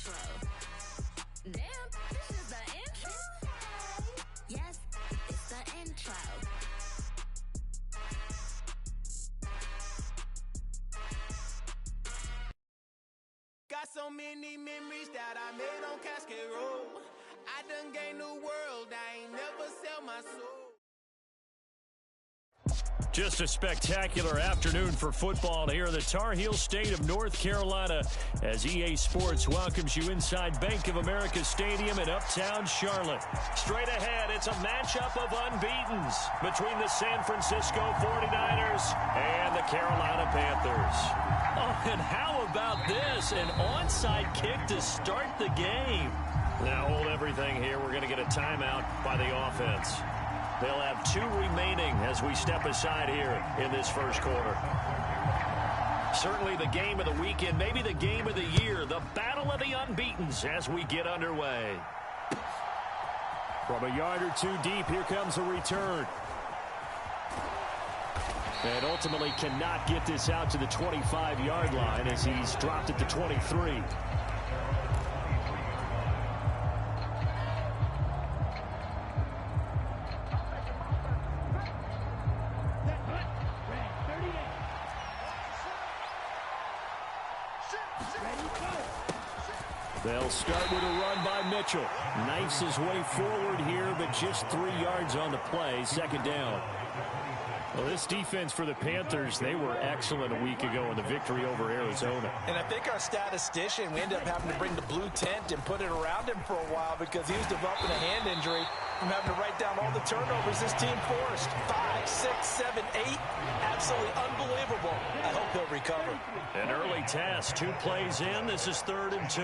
intro. Damn, this is the intro? Yes, it's the intro. Got so many memories that I made on Cascade Road. I done gained the world, I ain't never sell my soul. Just a spectacular afternoon for football here in the Tar Heel state of North Carolina as EA Sports welcomes you inside Bank of America Stadium in uptown Charlotte. Straight ahead, it's a matchup of unbeatens between the San Francisco 49ers and the Carolina Panthers. Oh, and how about this? An onside kick to start the game. Now hold everything here. We're going to get a timeout by the offense. They'll have 2 remaining as we step aside here in this first quarter. Certainly the game of the weekend, maybe the game of the year, the battle of the unbeatens as we get underway. From a yard or 2 deep, here comes a return. And ultimately cannot get this out to the 25-yard line as he's dropped it to 23. They'll start with a run by Mitchell. Knifes his way forward here, but just 3 yards on the play. Second down. Well, this defense for the Panthers, they were excellent a week ago in the victory over Arizona. And I think our statistician, we ended up having to bring the blue tent and put it around him for a while because he was developing a hand injury from having to write down all the turnovers this team forced. 5, 6, 7, 8. Absolutely unbelievable. I hope he'll recover. An early test. 2 plays in. This is 3rd and 2.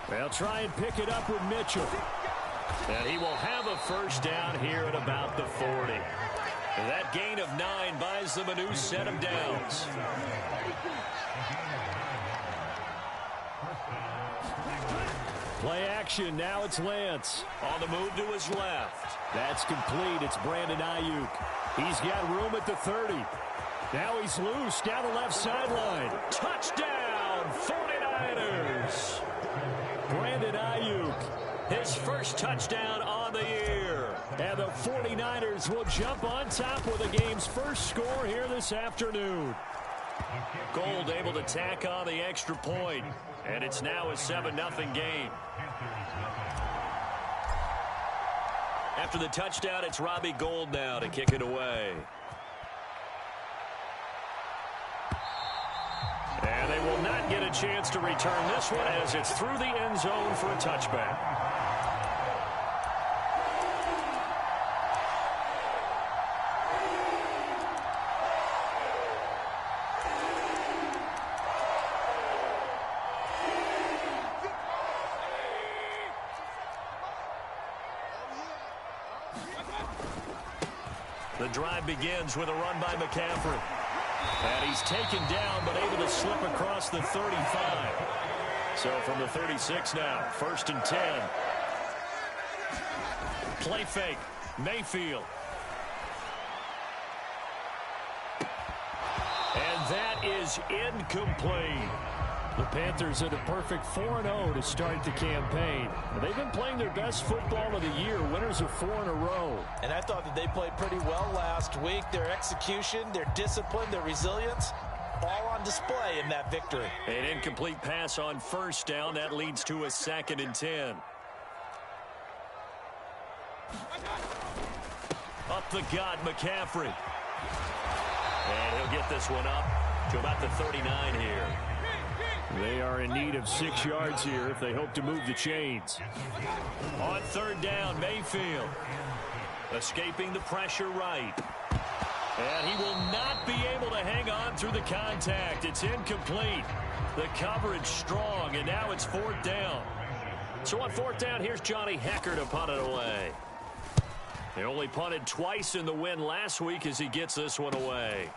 They'll try and pick it up with Mitchell. And he will have a first down here at about the 40. And that gain of 9 buys them a new set of downs. Play action. Now it's Lance. On the move to his left. That's complete. It's Brandon Ayuk. He's got room at the 30. Now he's loose down the left sideline. Touchdown, 49ers. Brandon Ayuk, his first touchdown on the year. And the 49ers will jump on top with the game's first score here this afternoon. Gold able to tack on the extra point. And it's now a 7-0 game. After the touchdown, it's Robbie Gould now to kick it away. And they will not get a chance to return this one as it's through the end zone for a touchback. The drive begins with a run by McCaffrey. And he's taken down, but able to slip across the 35. So from the 36 now, 1st and 10. Play fake, Mayfield. And that is incomplete. The Panthers are the perfect 4-0 to start the campaign. They've been playing their best football of the year. Winners of 4 in a row. And I thought that they played pretty well last week. Their execution, their discipline, their resilience, all on display in that victory. An incomplete pass on 1st down. That leads to a 2nd and 10. Up the gut, McCaffrey. And he'll get this one up to about the 39 here. They are in need of 6 yards here if they hope to move the chains. On 3rd down, Mayfield. Escaping the pressure right. And he will not be able to hang on through the contact. It's incomplete. The coverage strong, and now it's 4th down. So on 4th down, here's Johnny Hecker to punt it away. He only punted twice in the win last week as he gets this one away.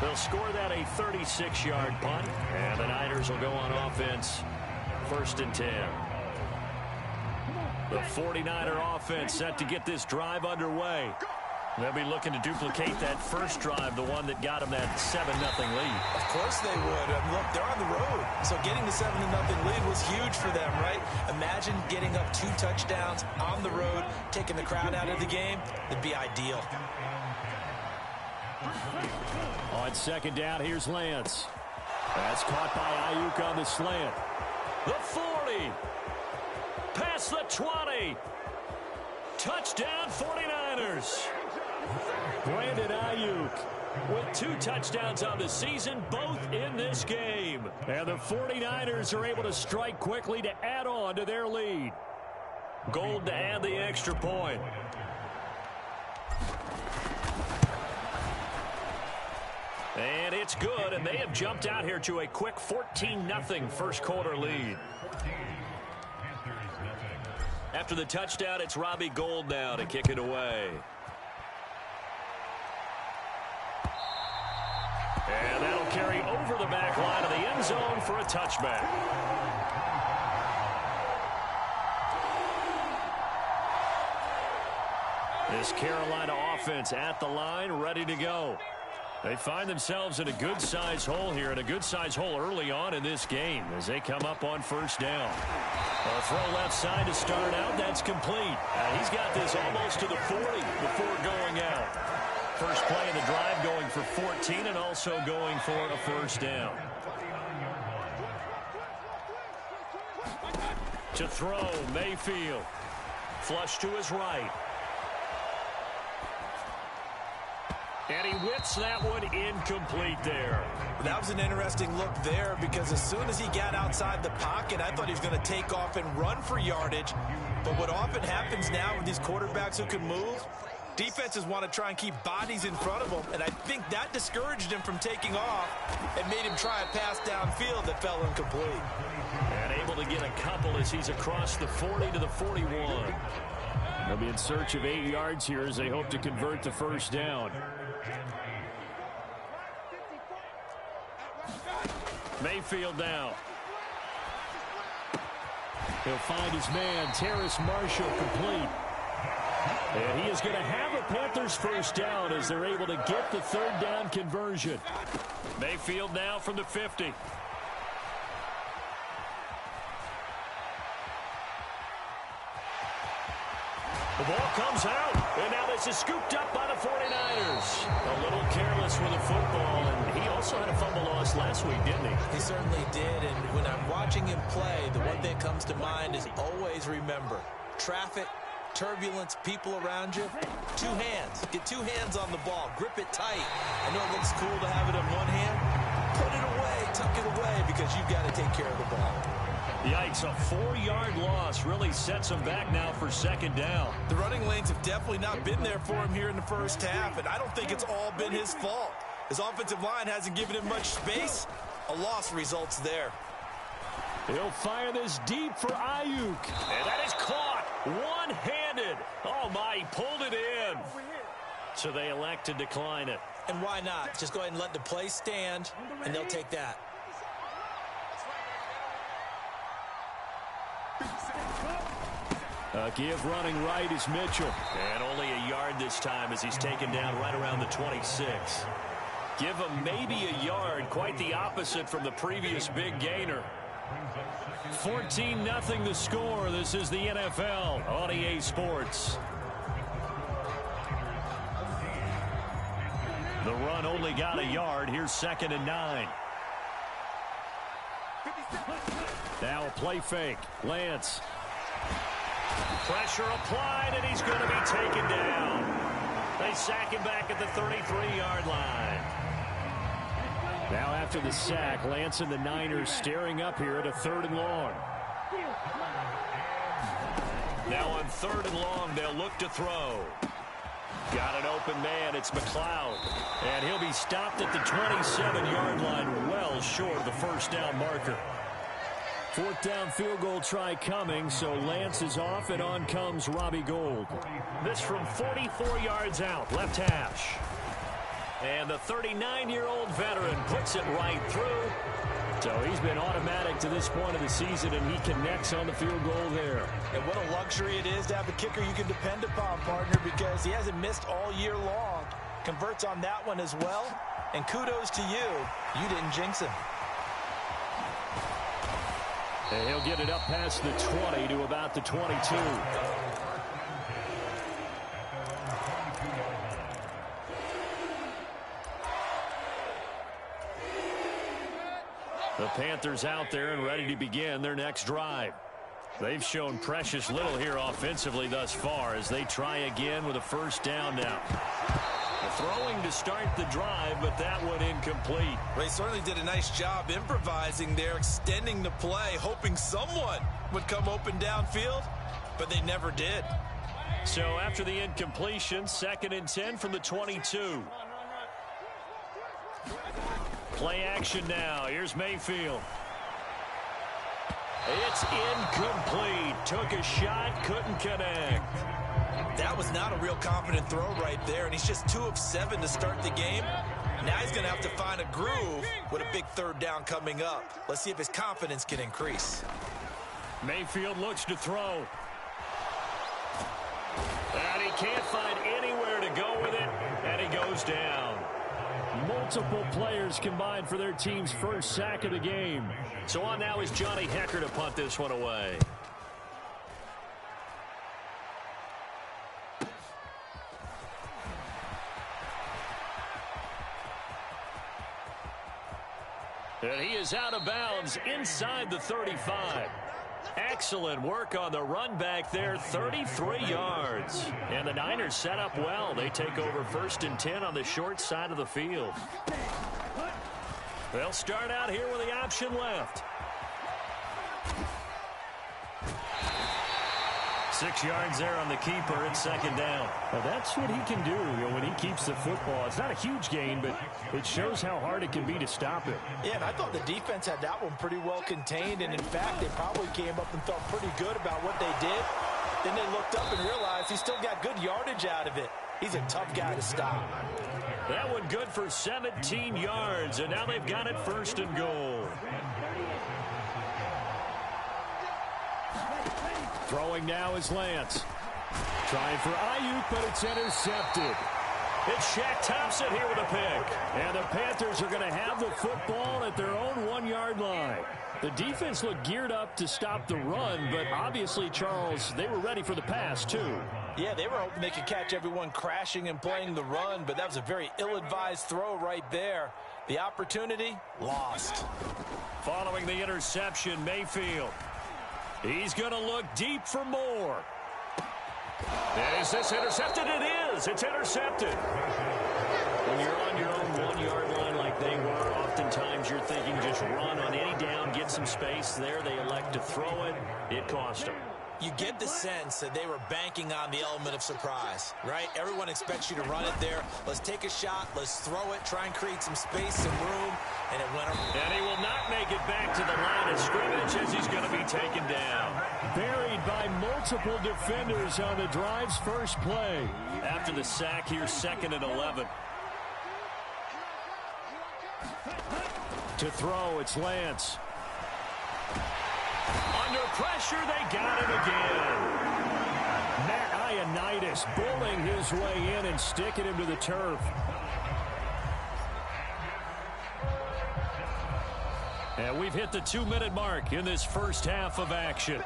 They'll score that a 36-yard punt, and the Niners will go on offense, 1st and 10. The 49er offense set to get this drive underway. They'll be looking to duplicate that first drive, the one that got them that 7-0 lead. Of course they would. Look, they're on the road. So getting the 7-0 lead was huge for them, right? Imagine getting up 2 touchdowns on the road, taking the crowd out of the game. It'd be ideal. On second down, here's Lance. That's caught by Ayuk on the slant. The 40. Past the 20. Touchdown 49ers. Brandon Ayuk with 2 touchdowns on the season, both in this game. And the 49ers are able to strike quickly to add on to their lead. Gold to add the extra point. And it's good, and they have jumped out here to a quick 14-0 first quarter lead. After the touchdown, it's Robbie Gould now to kick it away. And that'll carry over the back line of the end zone for a touchback. This Carolina offense at the line, ready to go. They find themselves in a good-sized hole here, and a good-sized hole early on in this game as they come up on first down. A throw left side to start out. That's complete. He's got this almost to the 40 before going out. First play of the drive going for 14 and also going for a first down. To throw, Mayfield. Flush to his right. And he whips that one incomplete there. That was an interesting look there because as soon as he got outside the pocket, I thought he was going to take off and run for yardage. But what often happens now with these quarterbacks who can move, defenses want to try and keep bodies in front of them. And I think that discouraged him from taking off and made him try a pass downfield that fell incomplete. And able to get a couple as he's across the 40 to the 41. They'll be in search of 8 yards here as they hope to convert the first down. Mayfield now. He'll find his man, Terrace Marshall, complete. And he is going to have a Panthers first down as they're able to get the third down conversion. Mayfield now from the 50. The ball comes out, and now this is scooped up by the 49ers. A little careless with the football, and he also had a fumble loss last week, didn't he? He certainly did, and when I'm watching him play, the one thing that comes to mind is always remember, traffic, turbulence, people around you, 2 hands. Get 2 hands on the ball. Grip it tight. I know it looks cool to have it in one hand. Put it away, tuck it away, because you've got to take care of the ball. Yikes, a 4-yard loss really sets him back now for second down. The running lanes have definitely not been there for him here in the first half, and I don't think it's all been his fault. His offensive line hasn't given him much space. A loss results there. He'll fire this deep for Ayuk. And that is caught one-handed. Oh, my, he pulled it in. So they elect to decline it. And why not? Just go ahead and let the play stand, and they'll take that. Give running right is Mitchell. And only a yard this time as he's taken down right around the 26. Give him maybe a yard, quite the opposite from the previous big gainer. 14-0 the score. This is the NFL on EA Sports. The run only got a yard. Here's 2nd and 9. Now a play fake. Lance. Pressure applied, and he's going to be taken down. They sack him back at the 33-yard line. Now after the sack, Lance and the Niners staring up here at a 3rd and long. Now on 3rd and long, they'll look to throw. Got an open man. It's McLeod. And he'll be stopped at the 27-yard line, well short of the first down marker. 4th down field goal try coming, so Lance is off, and on comes Robbie Gould. This from 44 yards out, left hash. And the 39-year-old veteran puts it right through. So he's been automatic to this point of the season, and he connects on the field goal there. And what a luxury it is to have a kicker you can depend upon, partner, because he hasn't missed all year long. Converts on that one as well. And kudos to you. You didn't jinx him. And he'll get it up past the 20 to about the 22. The Panthers out there and ready to begin their next drive. They've shown precious little here offensively thus far as they try again with a first down now. Throwing to start the drive, but that one incomplete. Well, he certainly did a nice job improvising there, extending the play, hoping someone would come open downfield, but they never did. So after the incompletion, 2nd and 10 from the 22. Play action now. Here's Mayfield. It's incomplete. Took a shot, couldn't connect. That was not a real confident throw right there, and he's just 2 of 7 to start the game. Now he's going to have to find a groove with a big 3rd down coming up. Let's see if his confidence can increase. Mayfield looks to throw. And he can't find anywhere to go with it, and he goes down. Multiple players combined for their team's first sack of the game. So on now is Johnny Hecker to punt this one away. And he is out of bounds inside the 35. Excellent work on the run back there, 33 yards. And the Niners set up well. They take over 1st and 10 on the short side of the field. They'll start out here with the option left. 6 yards there on the keeper and 2nd down. Well, that's what he can do, when he keeps the football. It's not a huge gain, but it shows how hard it can be to stop him. Yeah, and I thought the defense had that one pretty well contained, and in fact, they probably came up and felt pretty good about what they did. Then they looked up and realized he still got good yardage out of it. He's a tough guy to stop. That one good for 17 yards, and now they've got it 1st and goal. Throwing now is Lance. Trying for Ayuk, but it's intercepted. It's Shaq Thompson here with a pick. And the Panthers are going to have the football at their own 1-yard line. The defense looked geared up to stop the run, but obviously, Charles, they were ready for the pass, too. Yeah, they were hoping they could catch everyone crashing and playing the run, but that was a very ill-advised throw right there. The opportunity, lost. Following the interception, Mayfield. He's going to look deep for more. Is this intercepted? It is. It's intercepted. When you're on your own 1-yard line like they were, oftentimes you're thinking just run on any down, get some space. There they elect to throw it. It cost them. You get the sense that they were banking on the element of surprise, right? Everyone expects you to run it there. Let's take a shot. Let's throw it. Try and create some space, some room. And it went around. And he will not make it back to the line of scrimmage as he's going to be taken down. Buried by multiple defenders on the drive's first play. After the sack, here's 2nd and 11. To throw, it's Lance. Under pressure, they got him again. Matt Ioannidis bullying his way in and sticking him to the turf. And we've hit the 2-minute mark in this first half of action.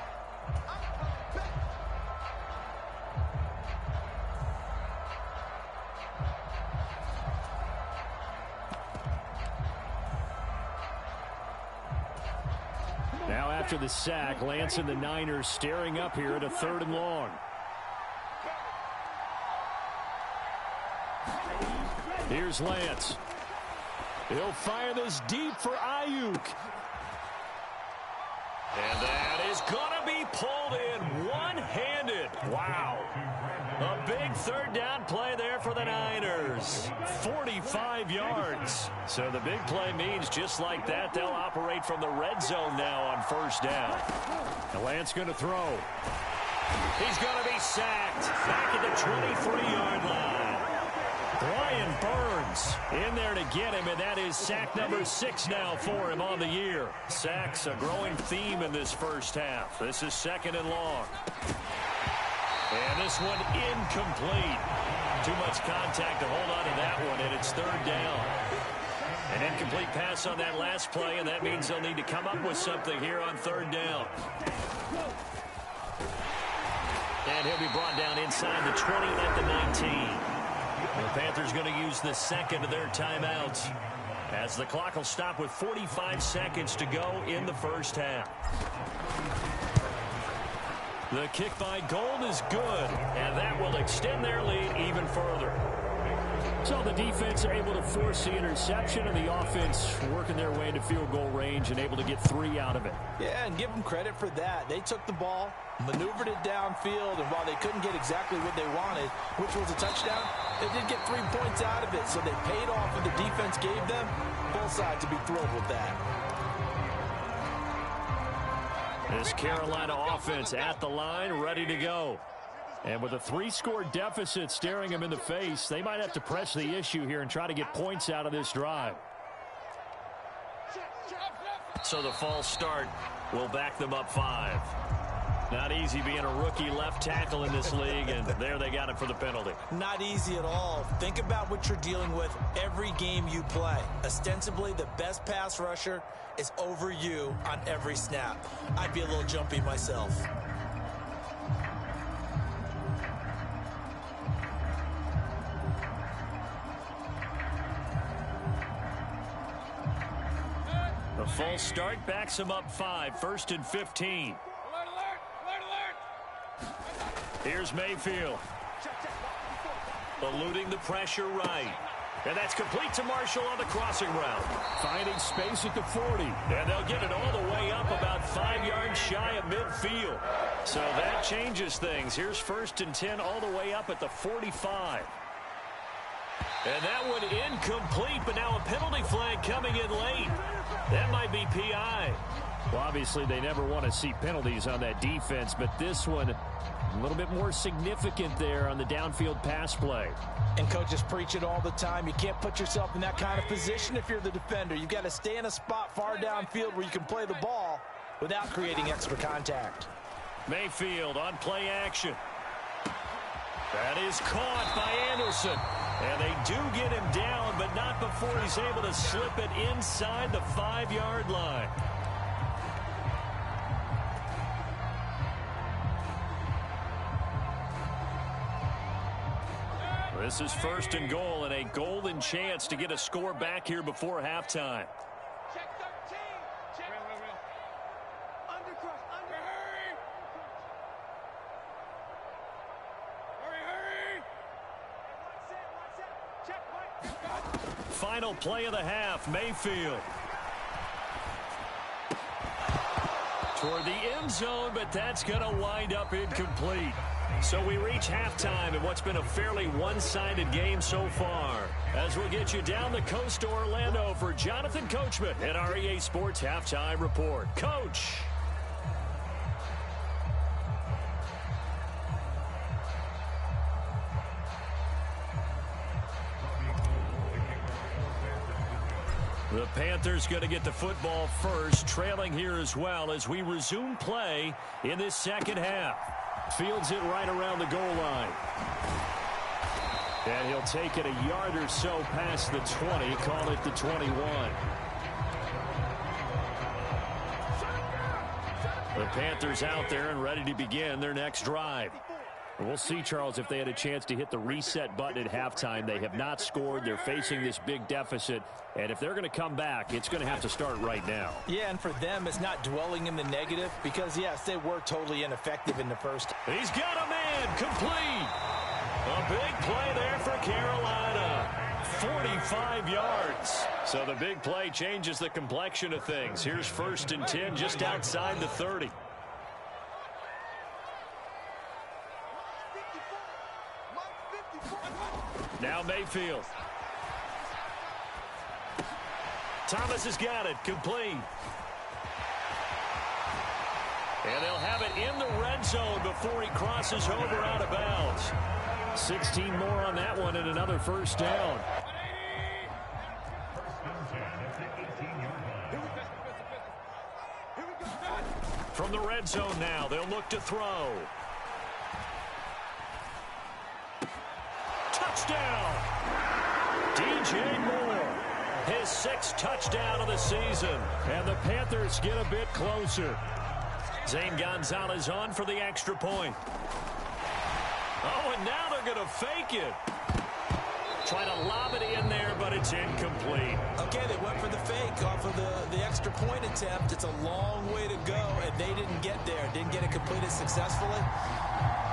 Now after the sack, Lance and the Niners staring up here at a 3rd and long. Here's Lance. He'll fire this deep for Ayuk. And that is going to be pulled in one-handed. Wow. A big 3rd down play there for the Niners. 45 yards. So the big play means just like that, they'll operate from the red zone now on 1st down. And Lance going to throw. He's going to be sacked back at the 23-yard line. Brian Burns in there to get him, and that is sack number 6 now for him on the year. Sacks a growing theme in this first half. This is 2nd and long. And this one incomplete. Too much contact to hold on to that one, and it's 3rd down. An incomplete pass on that last play, and that means they'll need to come up with something here on 3rd down. And he'll be brought down inside the 20 at the 19. The Panthers going to use the 2nd of their timeouts, as the clock will stop with 45 seconds to go in the first half. The kick by Gold is good, and that will extend their lead even further. So the defense are able to force the interception, and the offense working their way into field goal range and able to get 3 out of it. Yeah, and give them credit for that. They took the ball, maneuvered it downfield, and while they couldn't get exactly what they wanted, which was a touchdown, they did get 3 points out of it, so they paid off what the defense gave them. Both sides would be thrilled with that. This Carolina offense at the line, ready to go. And with a 3-score deficit staring them in the face, they might have to press the issue here and try to get points out of this drive. So the false start will back them up 5. Not easy being a rookie left tackle in this league, and there they got it for the penalty. Not easy at all. Think about what you're dealing with every game you play. Ostensibly, the best pass rusher is over you on every snap. I'd be a little jumpy myself. The false start backs him up 5, 1st and 15. Here's Mayfield. Eluding the pressure right. And that's complete to Marshall on the crossing route. Finding space at the 40. And they'll get it all the way up about 5 yards shy of midfield. So that changes things. Here's 1st and 10 all the way up at the 45. And that one incomplete, but now a penalty flag coming in late. That might be PI. Well, obviously they never want to see penalties on that defense, but this one a little bit more significant there on the downfield pass play. And coaches preach it all the time. You can't put yourself in that kind of position if you're the defender. You've got to stay in a spot far downfield where you can play the ball without creating extra contact. Mayfield on play action. That is caught by Anderson. And they do get him down, but not before he's able to slip it inside the 5-yard line. This is 1st and goal, and a golden chance to get a score back here before halftime. Check 13. Check. Undercross. Hurry. Check. Final play of the half, Mayfield. Toward the end zone, but that's going to wind up incomplete. So we reach halftime in what's been a fairly one-sided game so far. As we'll get you down the coast to Orlando for Jonathan Coachman at our EA Sports Halftime Report. Coach. The Panthers going to get the football first, trailing here as well as we resume play in this second half. Fields it right around the goal line. And he'll take it a yard or so past the 20, call it the 21. The Panthers out there and ready to begin their next drive. We'll see, Charles, if they had a chance to hit the reset button at halftime. They have not scored. They're facing this big deficit. And if they're going to come back, it's going to have to start right now. Yeah, and for them, it's not dwelling in the negative because, yes, they were totally ineffective in the first. He's got a man complete. A big play there for Carolina. 45 yards. So the big play changes the complexion of things. Here's 1st and 10 just outside the 30. Now Mayfield. Thomas has got it. Complete. And they'll have it in the red zone before he crosses over out of bounds. 16 more on that one and another first down. From the red zone now, they'll look to throw. Touchdown! DJ Moore, his 6th touchdown of the season. And the Panthers get a bit closer. Zane Gonzalez on for the extra point. Oh, and now they're going to fake it. Trying to lob it in there, but it's incomplete. Okay, they went for the fake off of the extra point attempt. It's a long way to go, and they didn't get there. Didn't get it completed successfully.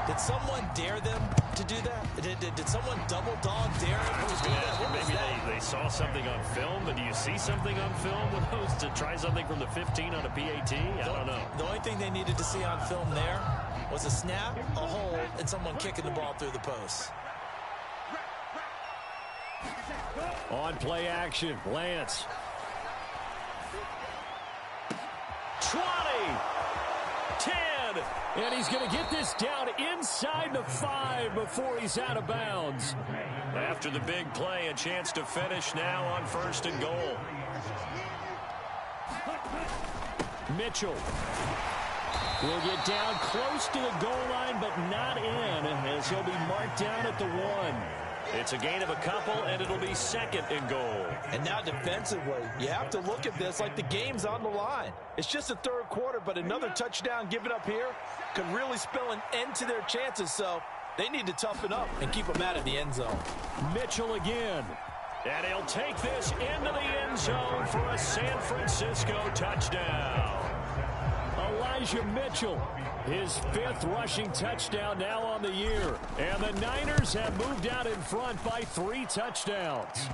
Did someone dare them to do that? Did someone double dog dare them to do that? What maybe they saw something on film, but do you see something on film with those to try something from the 15 on a PAT? I don't know. The only thing they needed to see on film there was a snap, a hold, and someone kicking the ball through the post. On play action, Lance. 20, 10, and he's going to get this down inside the 5 before he's out of bounds. After the big play, a chance to finish now on 1st and goal. Mitchell will get down close to the goal line, but not in, as he'll be marked down at the 1. It's a gain of a couple, and it'll be 2nd and goal. And now defensively, you have to look at this like the game's on the line. It's just the 3rd quarter, but another touchdown given up here could really spell an end to their chances, so they need to toughen up and keep them out of the end zone. Mitchell again. And he'll take this into the end zone for a San Francisco touchdown. Elijah Mitchell, his 5th rushing touchdown now on the year. And the Niners have moved out in front by 3 touchdowns.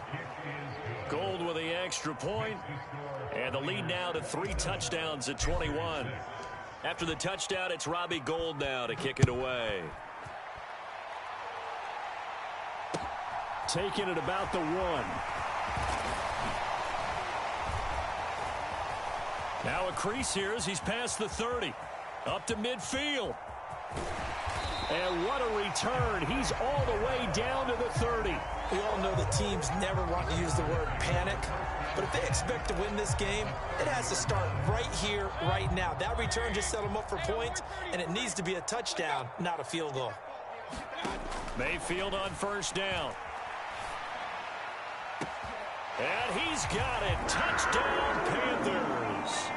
Gold with the extra point. And the lead now to 3 touchdowns at 21. After the touchdown, it's Robbie Gould now to kick it away. Taking it about the 1. Now a crease here as he's past the 30. Up to midfield. And what a return. He's all the way down to the 30. We all know the teams never want to use the word panic. But if they expect to win this game, it has to start right here, right now. That return just set them up for points, and it needs to be a touchdown, not a field goal. Mayfield on 1st down. And he's got it. Touchdown, Panthers.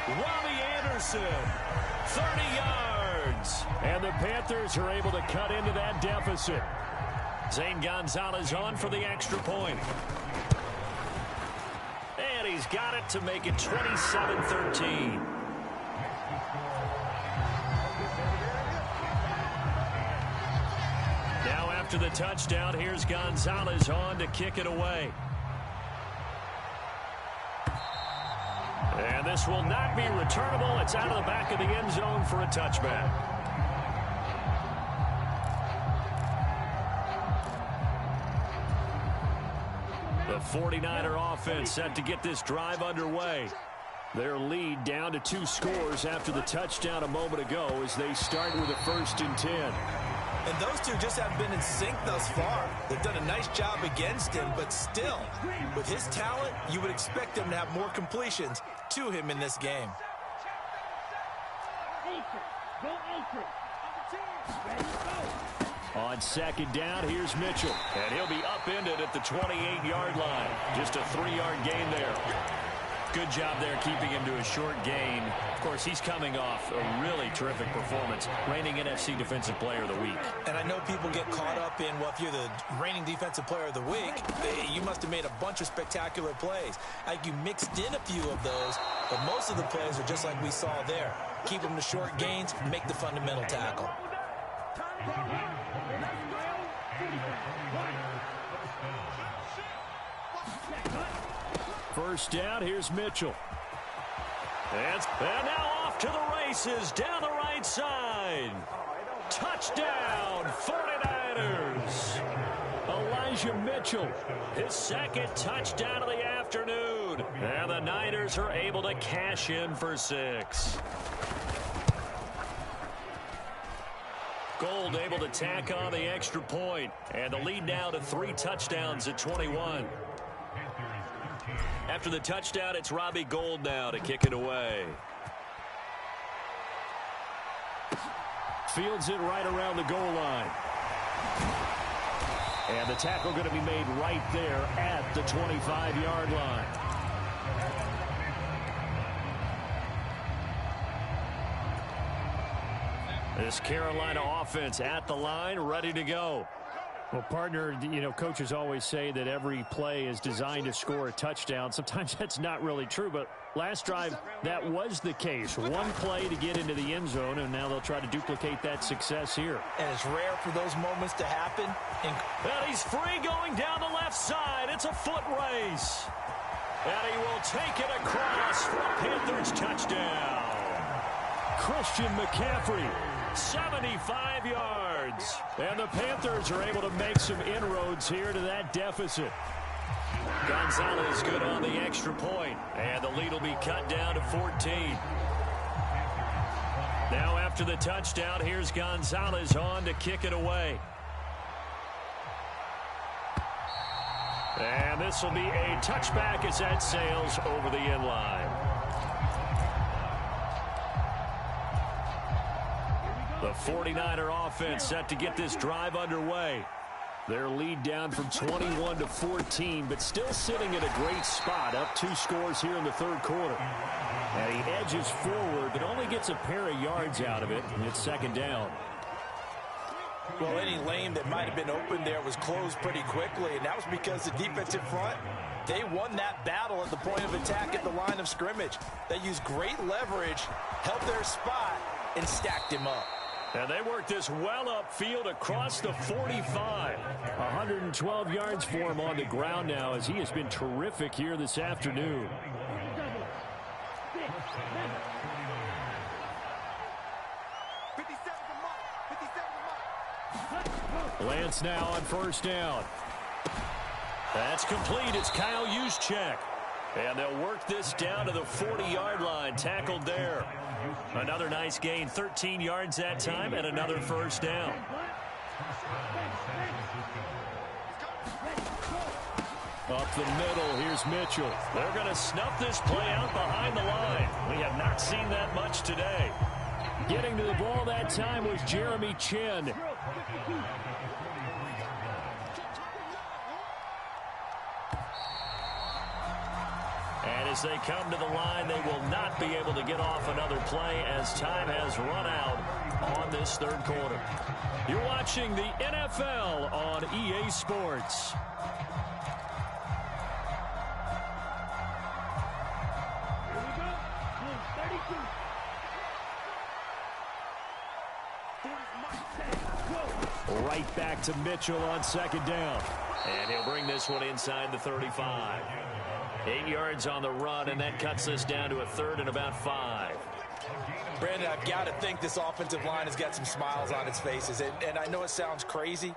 Robbie Anderson, 30 yards. And the Panthers are able to cut into that deficit. Zane Gonzalez on for the extra point. And he's got it to make it 27-13. Now after the touchdown, here's Gonzalez on to kick it away. And this will not be returnable. It's out of the back of the end zone for a touchback. The 49er offense set to get this drive underway. Their lead down to 2 scores after the touchdown a moment ago as they start with a 1st and 10. And those two just haven't been in sync thus far. They've done a nice job against him, but still, with his talent, you would expect them to have more completions to him in this game. On 2nd down, here's Mitchell. And he'll be upended at the 28-yard line. Just a 3-yard gain there. Good job there keeping him to a short gain. Of course, he's coming off a really terrific performance. Reigning NFC Defensive Player of the Week. And I know people get caught up in, well, if you're the reigning Defensive Player of the Week, you must have made a bunch of spectacular plays. Like you mixed in a few of those, but most of the plays are just like we saw there. Keep them to short gains, make the fundamental tackle. First down, here's Mitchell. And now off to the races down the right side. Touchdown, 49ers. Elijah Mitchell, his 2nd touchdown of the afternoon. And the Niners are able to cash in for 6. Gold able to tack on the extra point. And the lead now to 3 touchdowns at 21. After the touchdown, it's Robbie Gold now to kick it away. Fields it right around the goal line. And the tackle going to be made right there at the 25-yard line. This Carolina offense at the line, ready to go. Well, partner, coaches always say that every play is designed to score a touchdown. Sometimes that's not really true, but last drive, that was the case. One play to get into the end zone, and now they'll try to duplicate that success here. And it's rare for those moments to happen. And he's free going down the left side. It's a foot race. And he will take it across for a Panthers touchdown. Christian McCaffrey. 75 yards. And the Panthers are able to make some inroads here to that deficit. Gonzalez good on the extra point. And the lead will be cut down to 14. Now after the touchdown, here's Gonzalez on to kick it away. And this will be a touchback as that sails over the end line. The 49er offense set to get this drive underway. Their lead down from 21 to 14, but still sitting at a great spot, up 2 scores here in the third quarter. And he edges forward, but only gets a pair of yards out of it, and it's second down. Well, any lane that might have been open there was closed pretty quickly, and that was because the defensive front, they won that battle at the point of attack at the line of scrimmage. They used great leverage, held their spot, and stacked him up. And they worked this well upfield across the 45. 112 yards for him on the ground now as he has been terrific here this afternoon. Lance now on first down. That's complete. It's Kyle Juszczyk. And they'll work this down to the 40-yard line. Tackled there. Another nice gain. 13 yards that time and another first down. Up the middle, here's Mitchell. They're going to snuff this play out behind the line. We have not seen that much today. Getting to the ball that time was Jeremy Chin. And as they come to the line, they will not be able to get off another play as time has run out on this third quarter. You're watching the NFL on EA Sports. Right back to Mitchell on second down. And he'll bring this one inside the 35. 8 yards on the run, and that cuts us down to a third and about 5. Brandon, I've got to think this offensive line has got some smiles on its faces. And I know it sounds crazy,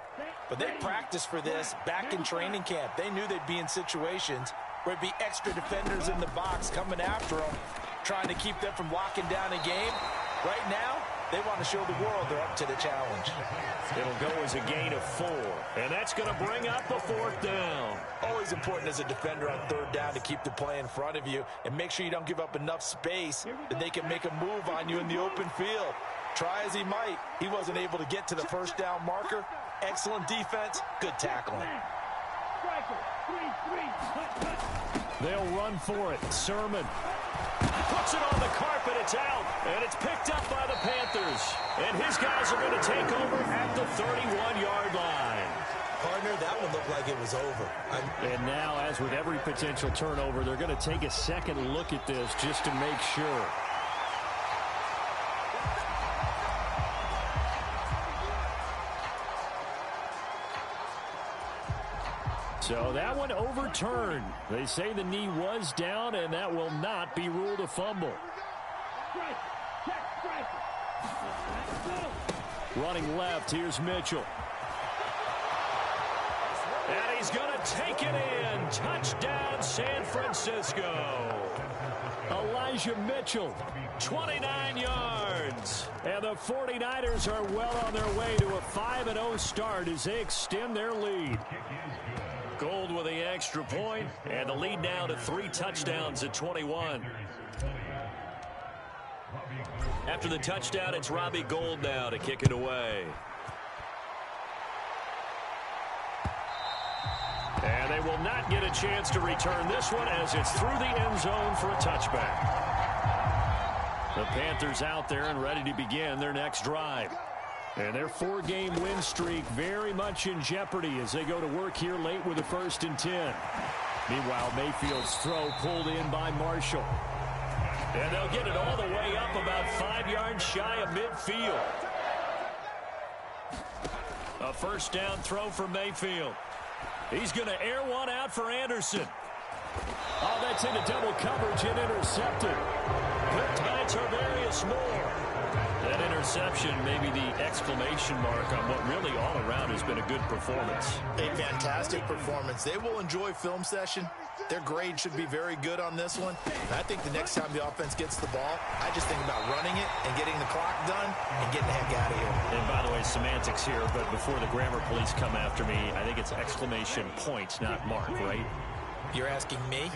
but they practiced for this back in training camp. They knew they'd be in situations where it'd be extra defenders in the box coming after them, trying to keep them from locking down a game. Right now, they want to show the world they're up to the challenge. It'll go as a gain of 4. And that's going to bring up the fourth down. Always important as a defender on third down to keep the play in front of you and make sure you don't give up enough space that they can make a move on you in the open field. Try as he might, he wasn't able to get to the first down marker. Excellent defense, good tackling. They'll run for it. Sermon. Puts it on the carpet, it's out, and it's picked up by the Panthers. And his guys are going to take over at the 31-yard line. Partner, that one looked like it was over. And now, as with every potential turnover, they're going to take a second look at this just to make sure. So that one overturned. They say the knee was down, and that will not be ruled a fumble. Running left, here's Mitchell. And he's going to take it in. Touchdown, San Francisco. Elijah Mitchell, 29 yards. And the 49ers are well on their way to a 5-0 start as they extend their lead. Gold with the extra point, and the lead now to 3 touchdowns at 21. After the touchdown, it's Robbie Gould now to kick it away. And they will not get a chance to return this one as it's through the end zone for a touchback. The Panthers out there and ready to begin their next drive. And their 4-game win streak very much in jeopardy as they go to work here late with a 1st and 10. Meanwhile, Mayfield's throw pulled in by Marshall. And they'll get it all the way up about 5 yards shy of midfield. A 1st down throw for Mayfield. He's going to air one out for Anderson. Oh, that's into double coverage and intercepted. Good Tarvarius Moore. That interception, maybe the exclamation mark on what really all around has been a good performance. A fantastic performance. They will enjoy film session. Their grade should be very good on this one. And I think the next time the offense gets the ball, I just think about running it and getting the clock done and getting the heck out of here. And by the way, semantics here, but before the grammar police come after me, I think it's exclamation point, not mark, right? You're asking me?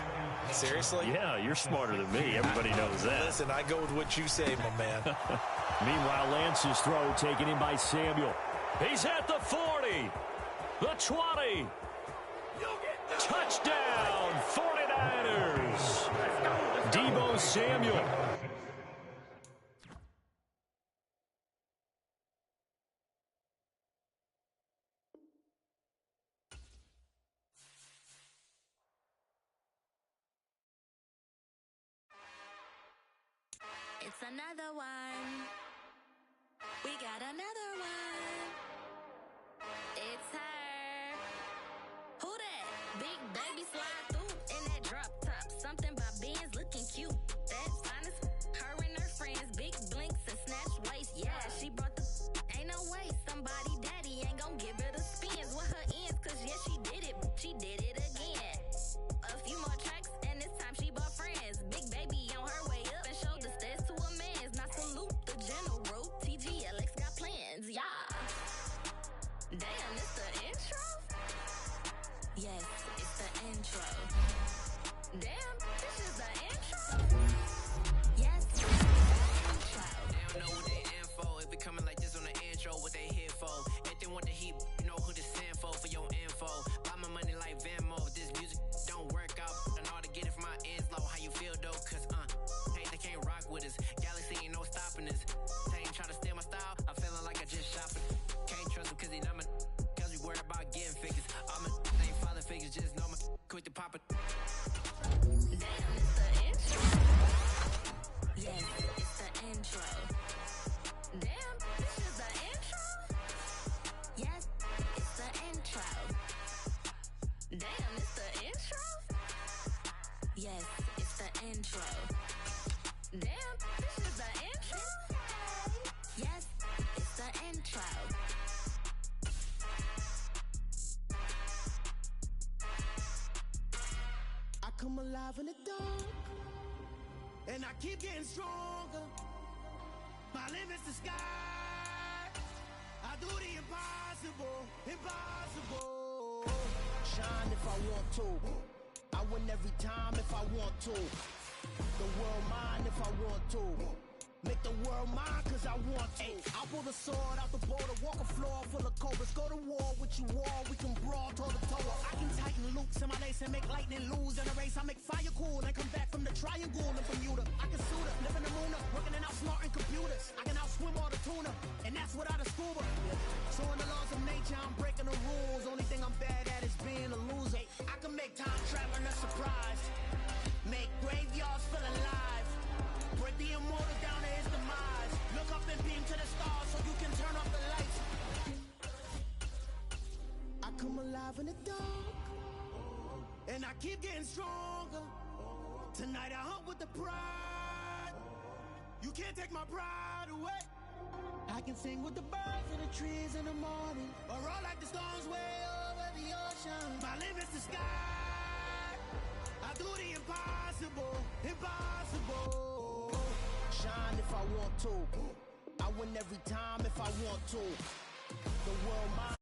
Seriously? Yeah, you're smarter than me. Everybody knows that. Listen, I go with what you say, my man. Meanwhile, Lance's throw taken in by Samuel. He's at the 40, the 20. Touchdown, 49ers. Deebo Samuel. It's another one. We got another one. It's her. Who that? Big baby slide through in that drop top. Something by Benz looking cute. That's honest. Her and her friends, big blinks and snatch waist. Yeah, she brought the. Ain't no way somebody daddy ain't gon' give her the spins with her ends. Cause yeah, she did it. She did it again. A few more tracks and this time she bought friends. Big baby on her way up and showed the stairs to a man's. Not salute the general. TGLX got plans, yeah. Damn, it's the intro? Yes, it's the intro. Damn, this is the intro? Yes, it's the intro. They don't know what they info. If it coming like this on the intro, what they here for? If they want the heat, you know who to send for your info. Buy my money like Venmo. If this music don't work out, I know how to get it from my ends low. How you feel though? Cause hey, they can't rock with us. Galaxy ain't no stopping us. They ain't trying to steal my style. I'm feeling like I just shopping. Can't trust them cause they not my. Cause we worried about getting figures. All my ain't father figures, just know my. Quit the pop it. Damn, it's the intro. Yes, it's the intro. Damn, this is the intro? Yes, it's the intro. Damn, it's the intro? Yes, it's the intro. Damn, this is the intro? Yes, it's the intro. I come alive in the dark, and I keep getting stronger. My limit's the sky. I do the impossible, impossible. Shine if I want to. I win every time if I want to. The world mine if I want to. Make the world mine cause I want to. I'll pull the sword out the border, walk a floor full of cobras. Go to war with you all, we can brawl toe to toe. I can tighten loops in my lace and make lightning lose in a race. I make fire cool and come back from the triangle in Bermuda. I can suit up, live in the moon up, working and outsmarting computers. I can outswim all the tuna, and that's without a scuba. So in the laws of nature, I'm breaking the rules. Only thing I'm bad at is being a loser. I can make time traveling a surprise. Make graveyards feel alive. Break the immortal down to his demise. Look up and beam to the stars so you can turn off the lights. I come alive in the dark, and I keep getting stronger. Tonight I hunt with the pride. You can't take my pride away. I can sing with the birds and the trees in the morning, or roll like the storms way over the ocean. My limit's the sky. I do the impossible, impossible. Shine if I want to. I win every time if I want to. The world mine.